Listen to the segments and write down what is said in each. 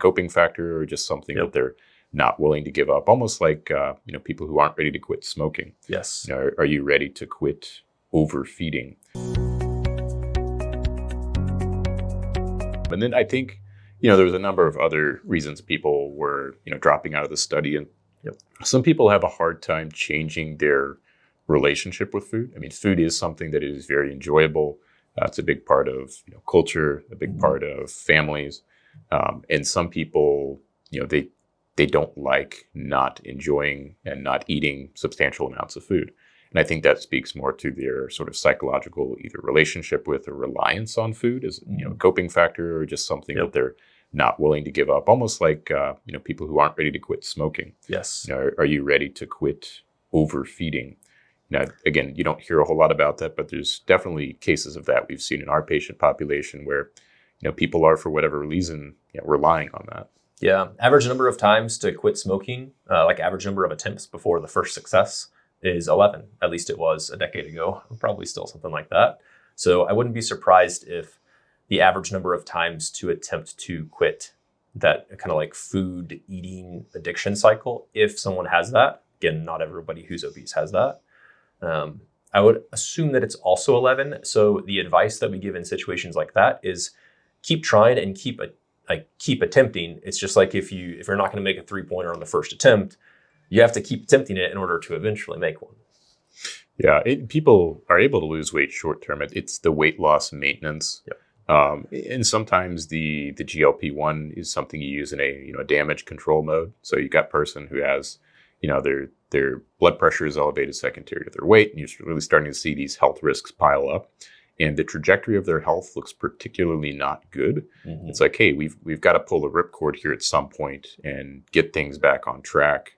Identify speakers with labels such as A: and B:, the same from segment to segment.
A: coping factor or just something that they're not willing to give up? Almost like people who aren't ready to quit smoking.
B: Yes.
A: Are you ready to quit overfeeding? And then I think there was a number of other reasons people were dropping out of the study, and some people have a hard time changing their relationship with food. I mean, food is something that is very enjoyable. It's a big part of culture, a big part of families, and some people, they don't like not enjoying and not eating substantial amounts of food. And I think that speaks more to their sort of psychological either relationship with or reliance on food as a coping factor or just something that they're not willing to give up. Almost like people who aren't ready to quit smoking.
B: Yes.
A: Are you ready to quit overfeeding? Now, again, you don't hear a whole lot about that, but there's definitely cases of that we've seen in our patient population where people are, for whatever reason, relying on that.
B: Yeah. Average number of times to quit smoking, like average number of attempts before the first success is 11. At least it was a decade ago, probably still something like that. So I wouldn't be surprised if the average number of times to attempt to quit that kind of like food eating addiction cycle, if someone has that, again, not everybody who's obese has that. I would assume that it's also 11. So the advice that we give in situations like that is keep trying and keep attempting. It's just like if you're not going to make a 3-pointer on the first attempt, you have to keep attempting it in order to eventually make one.
A: Yeah, people are able to lose weight short term. It's the weight loss maintenance. And sometimes the GLP-1 is something you use in a damage control mode. So you got a person who has their blood pressure is elevated secondary to their weight, and you're really starting to see these health risks pile up. And the trajectory of their health looks particularly not good. It's like, hey, we've got to pull the ripcord here at some point and get things back on track.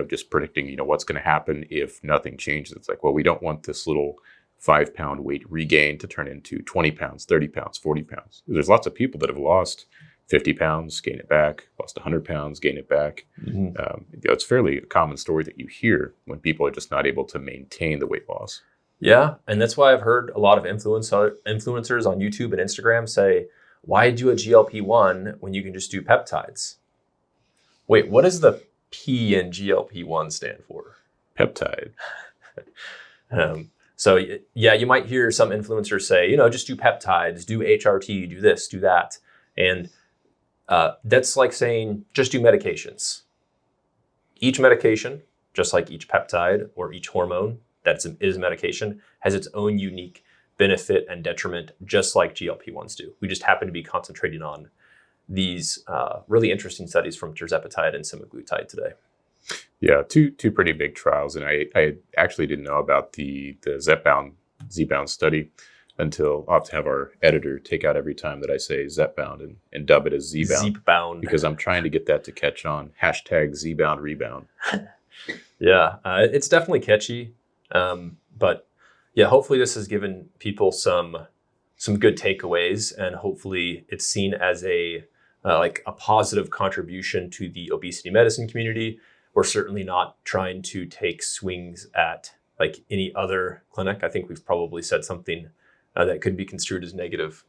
A: Just predicting, what's going to happen if nothing changes. It's like, well, we don't want this little 5-pound weight regain to turn into 20 pounds, 30 pounds, 40 pounds. There's lots of people that have lost 50 pounds, gain it back, lost 100 pounds, gain it back. It's fairly a common story that you hear when people are just not able to maintain the weight loss.
B: Yeah, and that's why I've heard a lot of influencers on YouTube and Instagram say, why do a GLP-1 when you can just do peptides? Wait, what does the P in GLP-1 stand for?
A: Peptide.
B: So yeah, you might hear some influencers say, just do peptides, do HRT, do this, do that. And that's like saying, just do medications. Each medication, just like each peptide or each hormone that is medication, has its own unique benefit and detriment, just like GLP-1s do. We just happen to be concentrating on these really interesting studies from tirzepatide and semaglutide today.
A: Yeah, two pretty big trials, and I actually didn't know about the Z-bound study until I'll have to have our editor take out every time that I say Z-bound and dub it as Z-bound.
B: Z-bound.
A: Because I'm trying to get that to catch on. # Z-bound rebound.
B: Yeah, it's definitely catchy, but yeah, hopefully this has given people some good takeaways, and hopefully it's seen as a positive contribution to the obesity medicine community. We're certainly not trying to take swings at like any other clinic. I think we've probably said something that could be construed as negative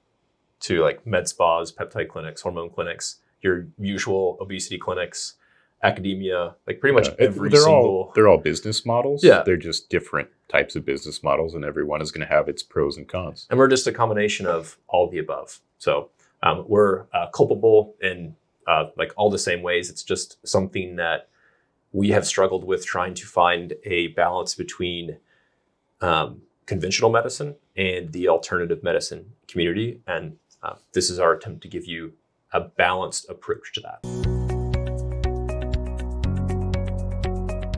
B: to like med spas, peptide clinics, hormone clinics, your usual obesity clinics, academia, like pretty much every single.
A: They're all business models.
B: Yeah.
A: They're just different types of business models, and every one is going to have its pros and cons.
B: And we're just a combination of all of the above. So we're culpable in like all the same ways. It's just something that we have struggled with, trying to find a balance between conventional medicine and the alternative medicine community. And this is our attempt to give you a balanced approach to that.